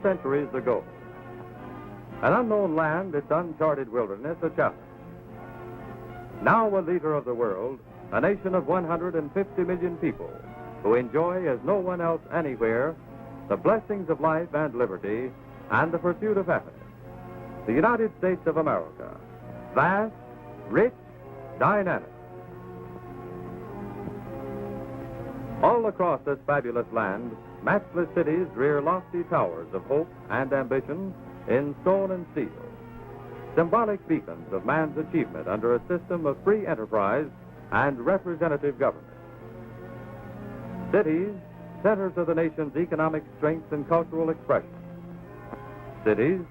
centuries ago. An unknown land, its uncharted wilderness, a challenge. Now a leader of the world, a nation of 150 million people who enjoy as no one else anywhere the blessings of life and liberty and the pursuit of happiness. The United States of America, vast, rich, dynamic. All across this fabulous land, matchless cities rear lofty towers of hope and ambition in stone and steel, symbolic beacons of man's achievement under a system of free enterprise and representative government. Cities, centers of the nation's economic strength and cultural expression. Cities,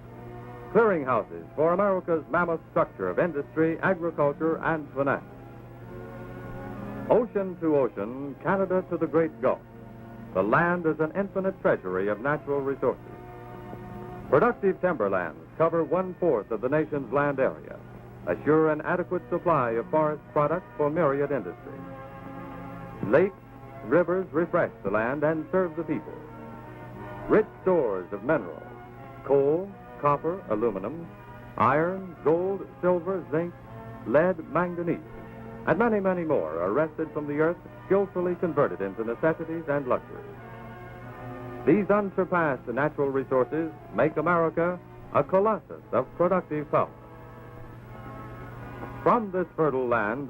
clearinghouses for America's mammoth structure of industry, agriculture, and finance. Ocean to ocean, Canada to the Great Gulf, the land is an infinite treasury of natural resources. Productive timberlands cover 1/4 of the nation's land area, assure an adequate supply of forest products for myriad industries. Lakes, rivers refresh the land and serve the people. Rich stores of minerals, coal, copper, aluminum, iron, gold, silver, zinc, lead, manganese, and many, many more are wrested from the earth, skillfully converted into necessities and luxuries. These unsurpassed natural resources make America a colossus of productive power. From this fertile land,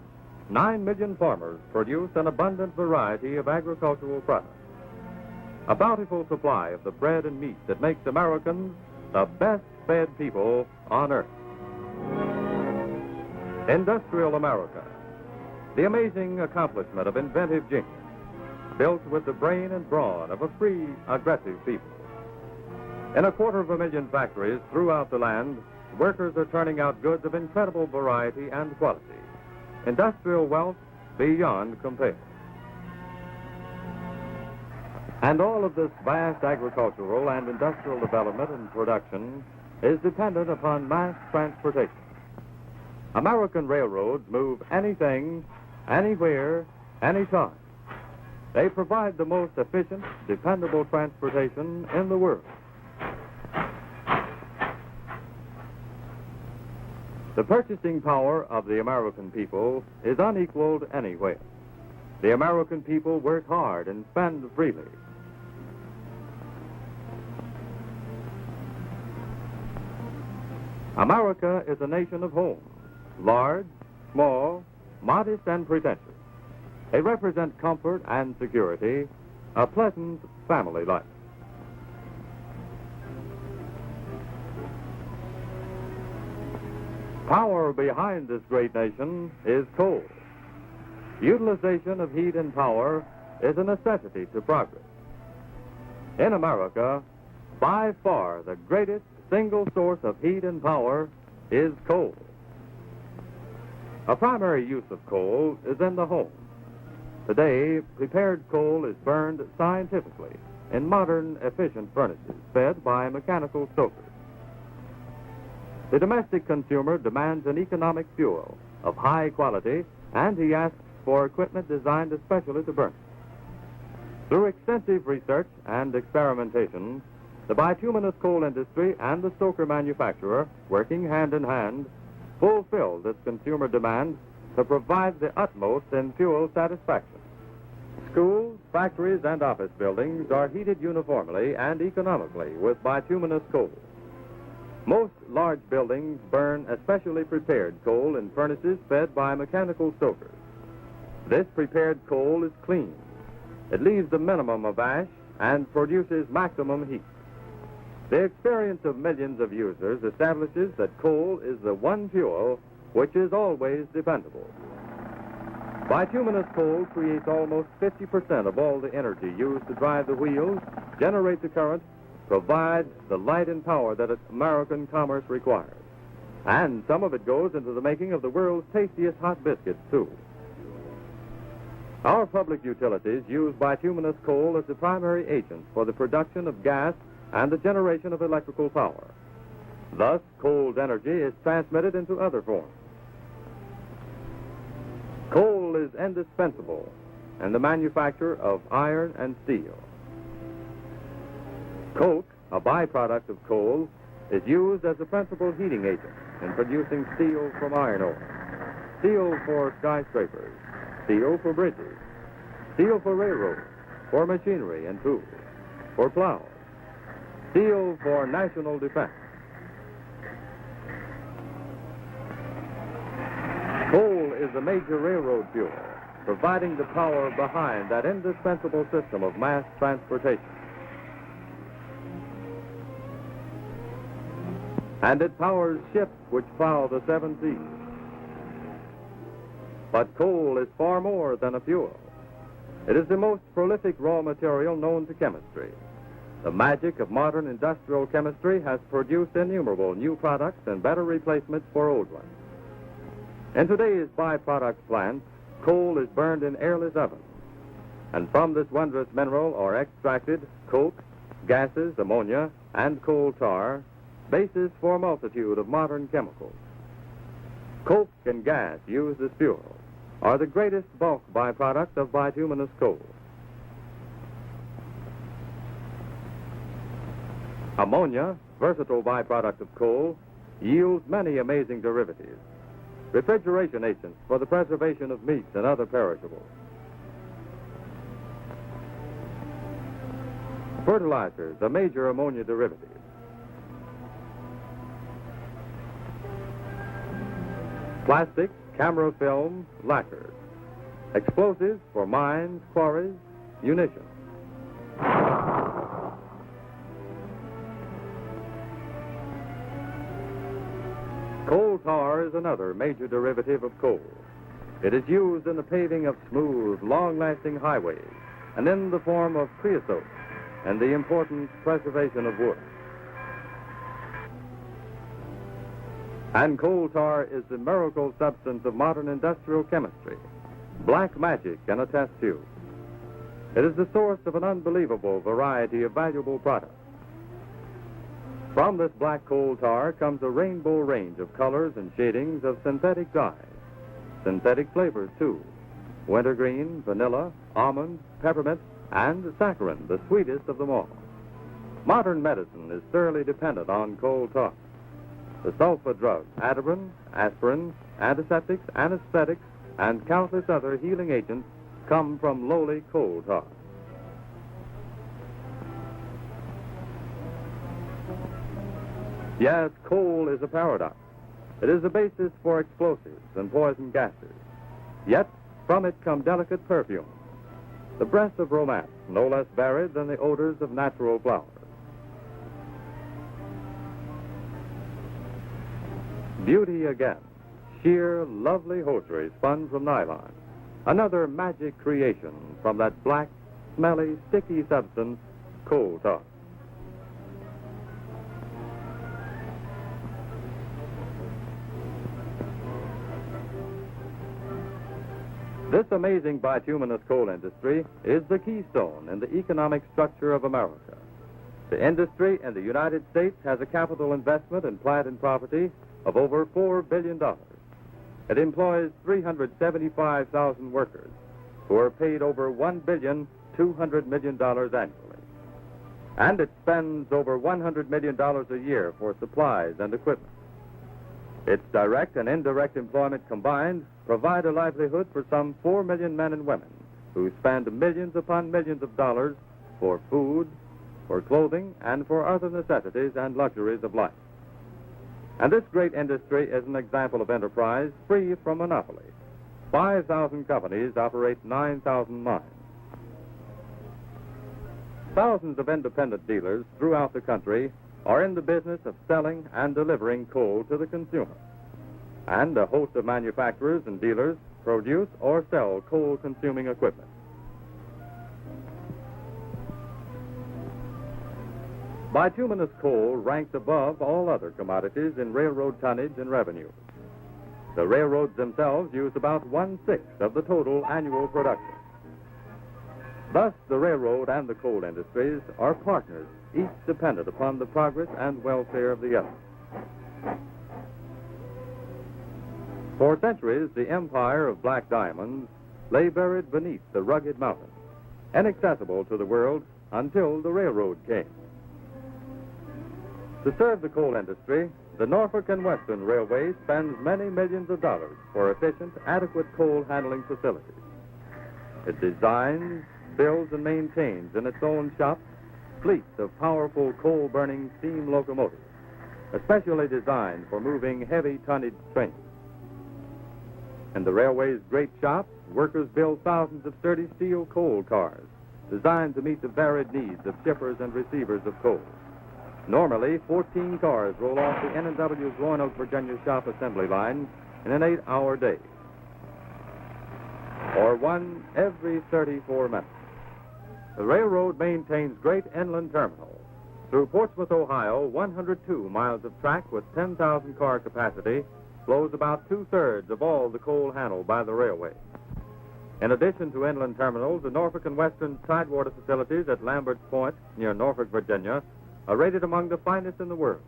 9 million farmers produce an abundant variety of agricultural products. A bountiful supply of the bread and meat that makes Americans the best fed people on earth. Industrial America, the amazing accomplishment of inventive genius, built with the brain and brawn of a free, aggressive people. In 250,000 factories throughout the land, workers are turning out goods of incredible variety and quality. Industrial wealth beyond compare. And all of this vast agricultural and industrial development and production is dependent upon mass transportation. American railroads move anything, anywhere, anytime. They provide the most efficient, dependable transportation in the world. The purchasing power of the American people is unequaled anywhere. The American people work hard and spend freely. America is a nation of homes, large, small, modest, and pretentious. They represent comfort and security, a pleasant family life. Power behind this great nation is coal. Utilization of heat and power is a necessity to progress. In America, by far the greatest single source of heat and power is coal. A primary use of coal is in the home. Today, prepared coal is burned scientifically in modern, efficient furnaces fed by mechanical stokers. The domestic consumer demands an economic fuel of high quality, and he asks for equipment designed especially to burn it. Through extensive research and experimentation, the bituminous coal industry and the stoker manufacturer, working hand in hand, fulfill this consumer demand to provide the utmost in fuel satisfaction. Schools, factories, and office buildings are heated uniformly and economically with bituminous coal. Most large buildings burn especially prepared coal in furnaces fed by mechanical stokers. This prepared coal is clean. It leaves the minimum of ash and produces maximum heat. The experience of millions of users establishes that coal is the one fuel which is always dependable. Bituminous coal creates almost 50% of all the energy used to drive the wheels, generate the current, provide the light and power that American commerce requires. And some of it goes into the making of the world's tastiest hot biscuits, too. Our public utilities use bituminous coal as the primary agent for the production of gas and the generation of electrical power. Thus, coal's energy is transmitted into other forms. Coal is indispensable in the manufacture of iron and steel. Coke a byproduct of coal, is used as a principal heating agent in producing steel from iron ore, steel for skyscrapers, steel for bridges, steel for railroads, for machinery and tools, for plows, steel for national defense. Coal is the major railroad fuel, providing the power behind that indispensable system of mass transportation. And it powers ships which plow the seven seas. But coal is far more than a fuel. It is the most prolific raw material known to chemistry. The magic of modern industrial chemistry has produced innumerable new products and better replacements for old ones. In today's byproduct plants, coal is burned in airless ovens. And from this wondrous mineral are extracted coke, gases, ammonia, and coal tar, basis for a multitude of modern chemicals. Coke and gas used as fuel are the greatest bulk byproduct of bituminous coal. Ammonia, versatile byproduct of coal, yields many amazing derivatives. Refrigeration agents for the preservation of meats and other perishables. Fertilizers, a major ammonia derivative. Plastics, camera film, lacquers. Explosives for mines, quarries, munitions. Coal tar is another major derivative of coal. It is used in the paving of smooth, long-lasting highways and in the form of creosote and the important preservation of wood. And coal tar is the miracle substance of modern industrial chemistry. Black magic in a test tube. It is the source of an unbelievable variety of valuable products. From this black coal tar comes a rainbow range of colors and shadings of synthetic dyes. Synthetic flavors, too. Wintergreen, vanilla, almond, peppermint, and saccharin, the sweetest of them all. Modern medicine is thoroughly dependent on coal tar. The sulfa drugs, Ativan, aspirin, antiseptics, anesthetics, and countless other healing agents come from lowly coal tar. Yes, coal is a paradox. It is the basis for explosives and poison gases. Yet, from it come delicate perfumes, the breath of romance, no less varied than the odors of natural flowers. Beauty again, sheer, lovely hosiery spun from nylon. Another magic creation from that black, smelly, sticky substance, coal tar. This amazing bituminous coal industry is the keystone in the economic structure of America. The industry in the United States has a capital investment in plant and property of over $4 billion. It employs 375,000 workers who are paid over $1.2 billion annually. And it spends over $100 million a year for supplies and equipment. Its direct and indirect employment combined provide a livelihood for some 4 million men and women who spend millions upon millions of dollars for food, for clothing, and for other necessities and luxuries of life. And this great industry is an example of enterprise free from monopoly. 5,000 companies operate 9,000 mines. Thousands of independent dealers throughout the country are in the business of selling and delivering coal to the consumer. And a host of manufacturers and dealers produce or sell coal-consuming equipment. Bituminous coal ranks above all other commodities in railroad tonnage and revenue. The railroads themselves use about 1/6 of the total annual production. Thus, the railroad and the coal industries are partners, each dependent upon the progress and welfare of the other. For centuries, the empire of black diamonds lay buried beneath the rugged mountains, inaccessible to the world until the railroad came. To serve the coal industry, the Norfolk and Western Railway spends many millions of dollars for efficient, adequate coal handling facilities. It designs, builds, and maintains in its own shop fleets of powerful coal-burning steam locomotives, especially designed for moving heavy tonnage trains. In the railway's great shops, workers build thousands of sturdy steel coal cars designed to meet the varied needs of shippers and receivers of coal. Normally, 14 cars roll off the N&W's Roanoke, Virginia shop assembly line in an 8-hour day, or one every 34 minutes. The railroad maintains great inland terminals. Through Portsmouth, Ohio, 102 miles of track with 10,000 car capacity flows about two-thirds of all the coal handled by the railway. In addition to inland terminals, the Norfolk and Western Tidewater facilities at Lambert's Point, near Norfolk, Virginia, are rated among the finest in the world.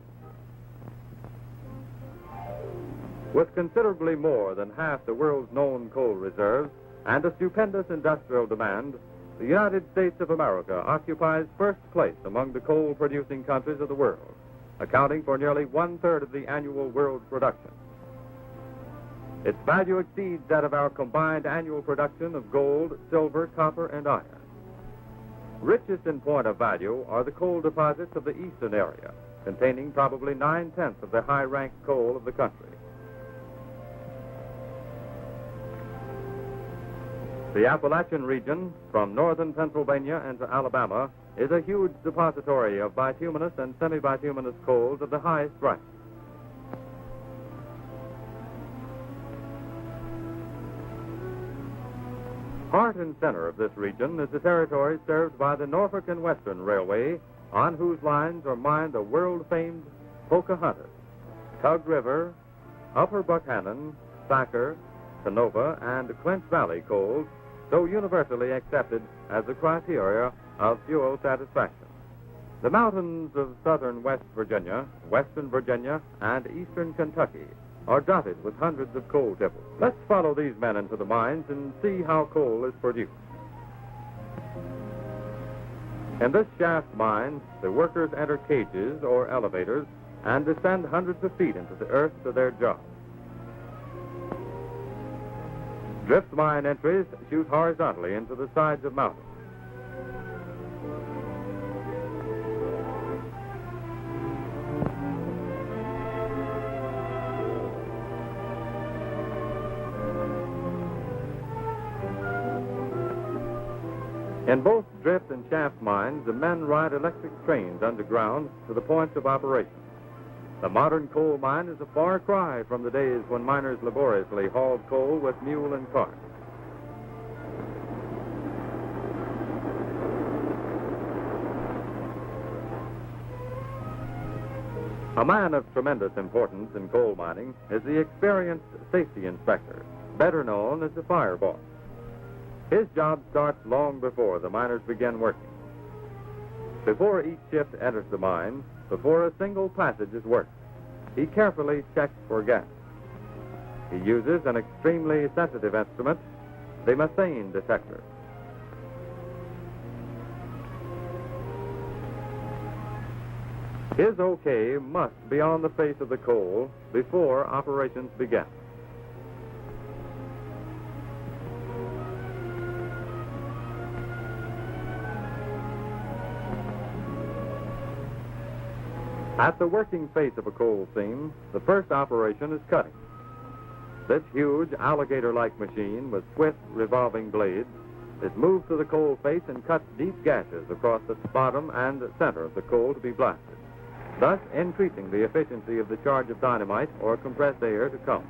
With considerably more than half the world's known coal reserves and a stupendous industrial demand, the United States of America occupies first place among the coal-producing countries of the world, accounting for nearly one-third of the annual world production. Its value exceeds that of our combined annual production of gold, silver, copper, and iron. Richest in point of value are the coal deposits of the eastern area, containing probably 9/10 of the high-ranked coal of the country. The Appalachian region, from northern Pennsylvania into Alabama, is a huge depository of bituminous and semi-bituminous coals of the highest rank. Heart and center of this region is the territory served by the Norfolk and Western Railway, on whose lines are mined the world-famed Pocahontas, Tug River, Upper Buckhannon, Thacker, Canova, and Clinch Valley coals, so universally accepted as the criteria of fuel satisfaction. The mountains of southern West Virginia, western Virginia, and eastern Kentucky are dotted with hundreds of coal tipples. Let's follow these men into the mines and see how coal is produced. In this shaft mine, the workers enter cages or elevators and descend hundreds of feet into the earth to their jobs. Drift mine entries shoot horizontally into the sides of mountains. In both drift and shaft mines, the men ride electric trains underground to the points of operation. The modern coal mine is a far cry from the days when miners laboriously hauled coal with mule and cart. A man of tremendous importance in coal mining is the experienced safety inspector, better known as the fire boss. His job starts long before the miners begin working. Before each shift enters the mine, before a single passage is worked, he carefully checks for gas. He uses an extremely sensitive instrument, the methane detector. His okay must be on the face of the coal before operations begin. At the working face of a coal seam, the first operation is cutting. This huge alligator-like machine with swift revolving blades is moved to the coal face and cuts deep gashes across the bottom and center of the coal to be blasted, thus increasing the efficiency of the charge of dynamite or compressed air to come.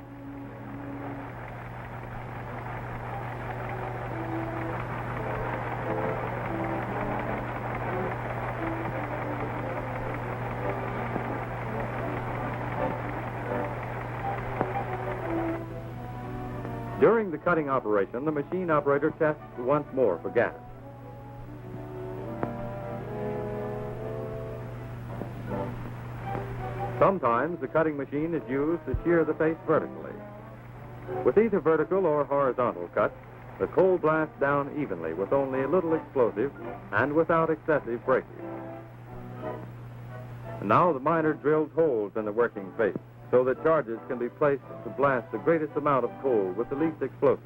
During the cutting operation, the machine operator tests once more for gas. Sometimes the cutting machine is used to shear the face vertically. With either vertical or horizontal cuts, the coal blasts down evenly with only a little explosive and without excessive breakage. Now the miner drills holes in the working face so that charges can be placed to blast the greatest amount of coal with the least explosive.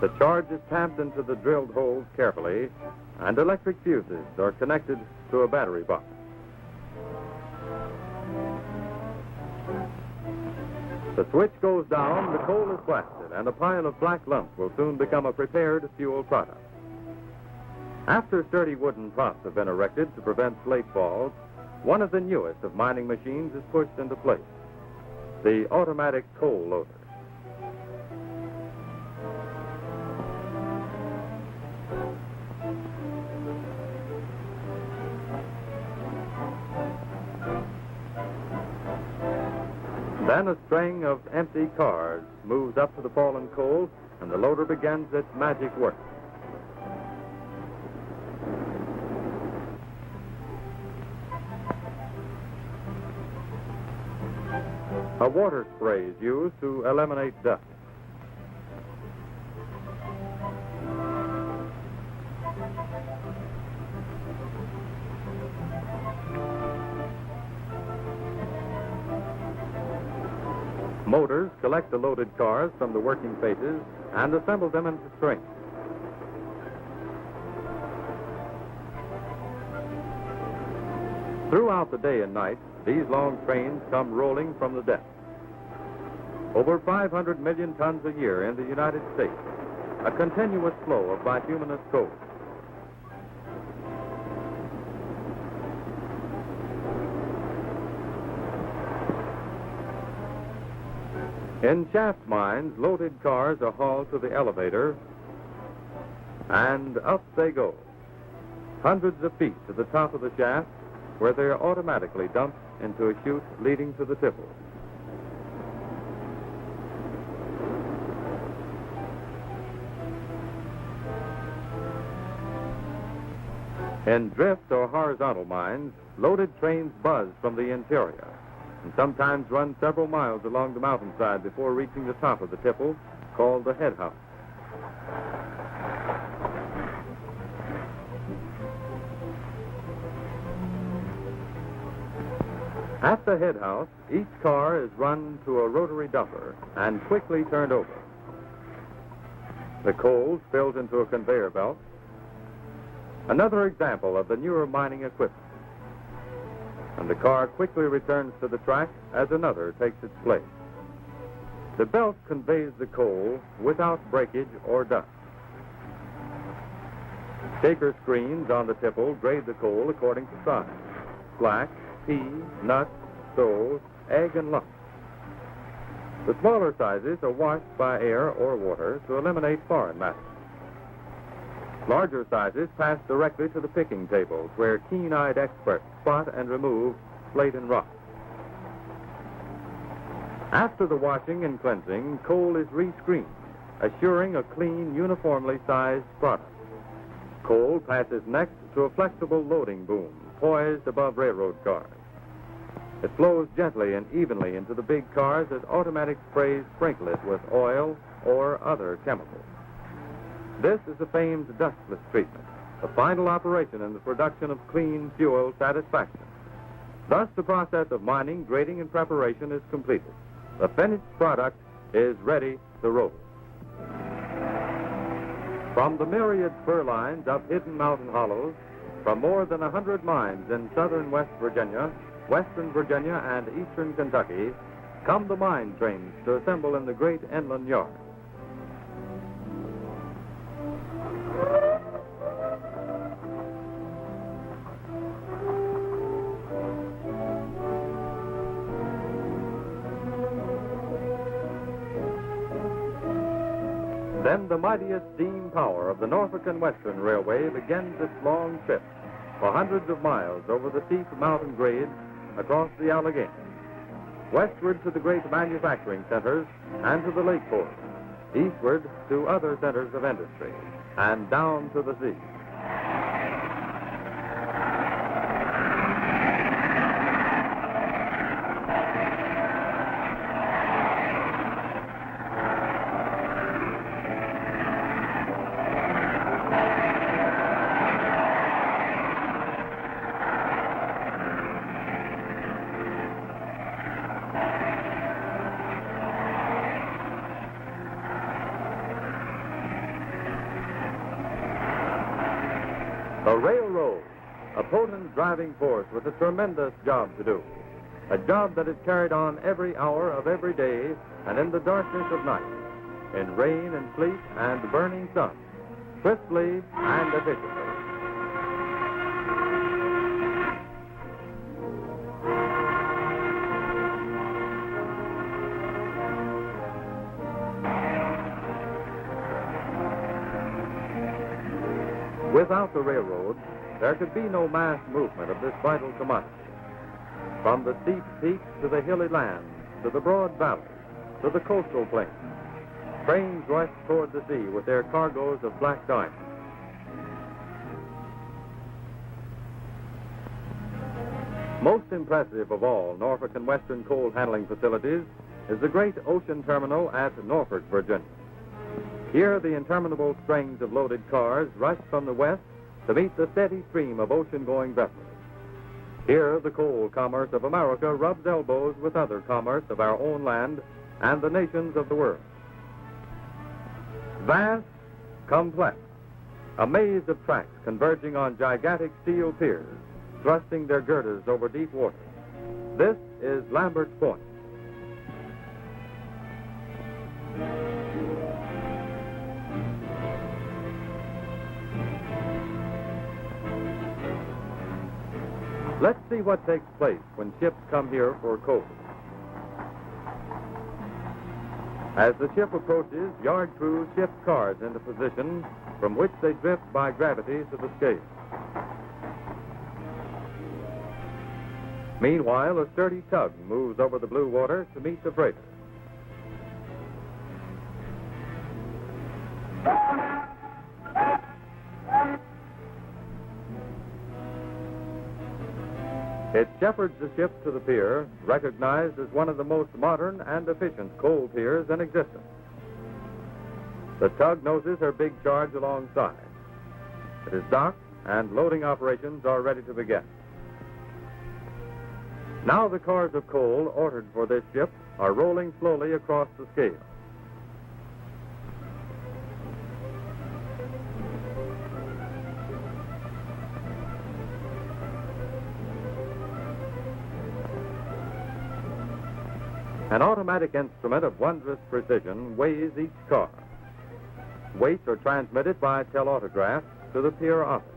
The charge is tamped into the drilled holes carefully, and electric fuses are connected to a battery box. The switch goes down, the coal is blasted, and a pile of black lumps will soon become a prepared fuel product. After sturdy wooden props have been erected to prevent slate falls, one of the newest of mining machines is pushed into place, the automatic coal loader. Then a string of empty cars moves up to the fallen coal, and the loader begins its magic work. A water spray is used to eliminate dust. Motors collect the loaded cars from the working faces and assemble them into strings. Throughout the day and night, these long trains come rolling from the depths. Over 500 million tons a year in the United States, a continuous flow of bituminous coal. In shaft mines, loaded cars are hauled to the elevator, and up they go, hundreds of feet to the top of the shaft, where they are automatically dumped into a chute leading to the tipple. In drift or horizontal mines, loaded trains buzz from the interior and sometimes run several miles along the mountainside before reaching the top of the tipple, called the head house. At the head house, each car is run to a rotary dumper and quickly turned over. The coal spills into a conveyor belt. Another example of the newer mining equipment. And the car quickly returns to the track as another takes its place. The belt conveys the coal without breakage or dust. Shaker screens on the tipple grade the coal according to size: black, pea, nut, stoles, egg, and lump. The smaller sizes are washed by air or water to eliminate foreign matter. Larger sizes pass directly to the picking tables, where keen-eyed experts spot and remove slate and rock. After the washing and cleansing, coal is rescreened, assuring a clean, uniformly sized product. Coal passes next to a flexible loading boom, poised above railroad cars. It flows gently and evenly into the big cars as automatic sprays sprinkle it with oil or other chemicals. This is the famed dustless treatment, the final operation in the production of clean fuel satisfaction. Thus, the process of mining, grading, and preparation is completed. The finished product is ready to roll. From the myriad spur lines up hidden mountain hollows, from more than 100 mines in southern West Virginia, western Virginia, and eastern Kentucky, come the mine trains to assemble in the great inland yard. Then the mightiest steam power of the Norfolk and Western Railway begins its long trip for hundreds of miles over the steep mountain grades across the Alleghanies, westward to the great manufacturing centers and to the lake ports, eastward to other centers of industry, and down to the sea. A railroad, a potent driving force with a tremendous job to do. A job that is carried on every hour of every day and in the darkness of night, in rain and sleet and burning sun, swiftly and efficiently. Without the railroad, there could be no mass movement of this vital commodity. From the steep peaks to the hilly lands, to the broad valleys, to the coastal plains, trains rushed toward the sea with their cargoes of black diamonds. Most impressive of all Norfolk and Western coal handling facilities is the great ocean terminal at Norfolk, Virginia. Here, the interminable strings of loaded cars rush from the west to meet the steady stream of ocean-going vessels. Here, the coal commerce of America rubs elbows with other commerce of our own land and the nations of the world. Vast, complex, a maze of tracks converging on gigantic steel piers, thrusting their girders over deep water. This is Lambert's Point. Let's see what takes place when ships come here for coal. As the ship approaches, yard crews shift cars into position from which they drift by gravity to the scale. Meanwhile, a sturdy tug moves over the blue water to meet the freighter. It shepherds the ship to the pier, recognized as one of the most modern and efficient coal piers in existence. The tug noses her big charge alongside. It is docked, and loading operations are ready to begin. Now the cars of coal ordered for this ship are rolling slowly across the scale. An automatic instrument of wondrous precision weighs each car. Weights are transmitted by telautograph to the pier office.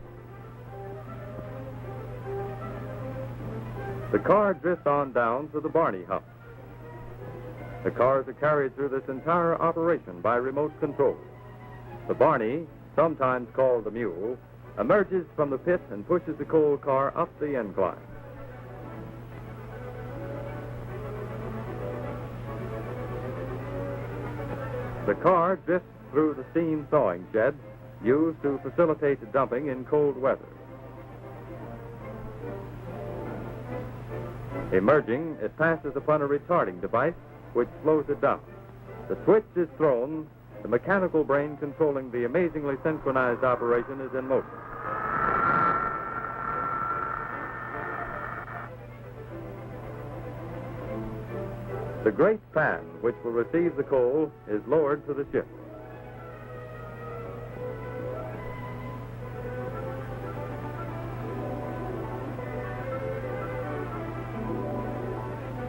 The car drifts on down to the Barney hump. The cars are carried through this entire operation by remote control. The Barney, sometimes called the mule, emerges from the pit and pushes the coal car up the incline. The car drifts through the steam thawing shed used to facilitate dumping in cold weather. Emerging, it passes upon a retarding device which slows it down. The switch is thrown, the mechanical brain controlling the amazingly synchronized operation is in motion. The great pan which will receive the coal is lowered to the ship.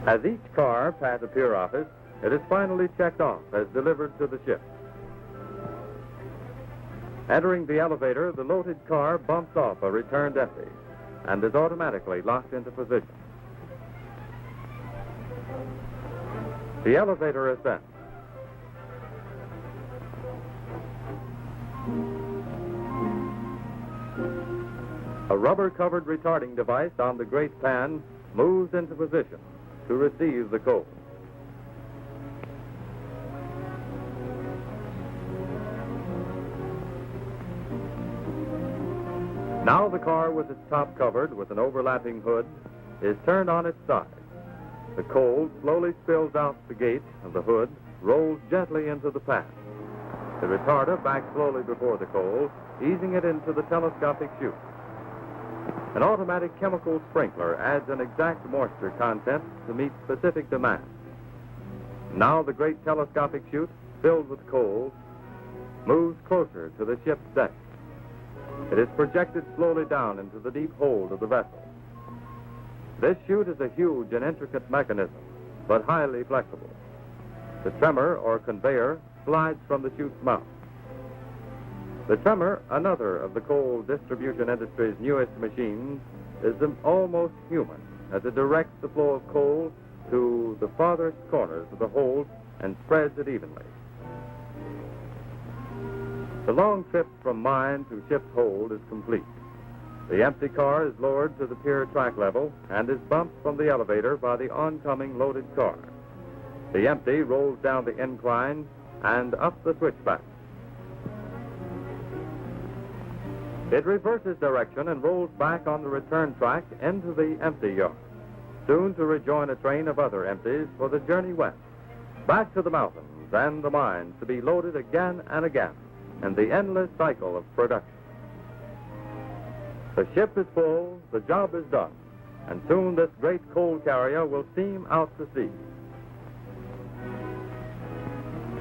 As each car passes a pier office, it is finally checked off as delivered to the ship. Entering the elevator, the loaded car bumps off a returned empty and is automatically locked into position. The elevator ascends. A rubber-covered retarding device on the great pan moves into position to receive the coal. Now the car with its top covered with an overlapping hood is turned on its side. The coal slowly spills out the gate of the hood, rolls gently into the pan. The retarder backs slowly before the coal, easing it into the telescopic chute. An automatic chemical sprinkler adds an exact moisture content to meet specific demands. Now the great telescopic chute, filled with coal, moves closer to the ship's deck. It is projected slowly down into the deep hold of the vessel. This chute is a huge and intricate mechanism, but highly flexible. The tremor, or conveyor, slides from the chute's mouth. The tremor, another of the coal distribution industry's newest machines, is almost human, as it directs the flow of coal to the farthest corners of the hold and spreads it evenly. The long trip from mine to ship's hold is complete. The empty car is lowered to the pier track level and is bumped from the elevator by the oncoming loaded car. The empty rolls down the incline and up the switchback. It reverses direction and rolls back on the return track into the empty yard, soon to rejoin a train of other empties for the journey west, back to the mountains and the mines to be loaded again and again in the endless cycle of production. The ship is full, the job is done, and soon this great coal carrier will steam out to sea.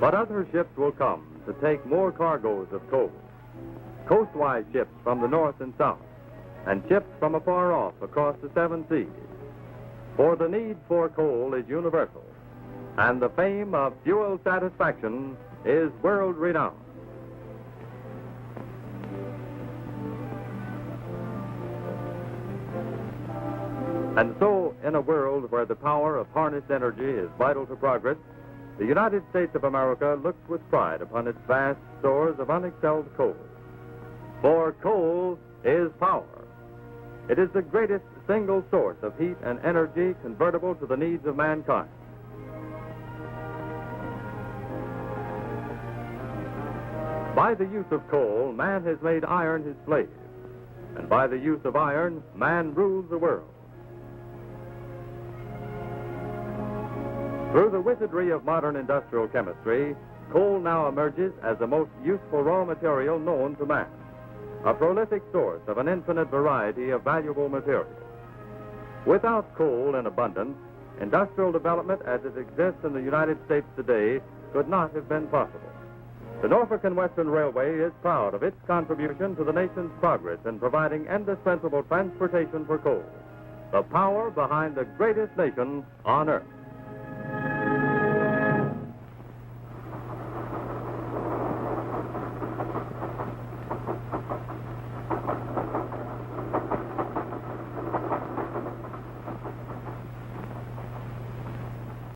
But other ships will come to take more cargoes of coal. Coastwise ships from the north and south, and ships from afar off across the seven seas. For the need for coal is universal, and the fame of fuel satisfaction is world-renowned. And so, in a world where the power of harnessed energy is vital to progress, the United States of America looks with pride upon its vast stores of unexcelled coal. For coal is power. It is the greatest single source of heat and energy convertible to the needs of mankind. By the use of coal, man has made iron his slave. And by the use of iron, man rules the world. Through the wizardry of modern industrial chemistry, coal now emerges as the most useful raw material known to man, a prolific source of an infinite variety of valuable materials. Without coal in abundance, industrial development as it exists in the United States today could not have been possible. The Norfolk and Western Railway is proud of its contribution to the nation's progress in providing indispensable transportation for coal, the power behind the greatest nation on earth.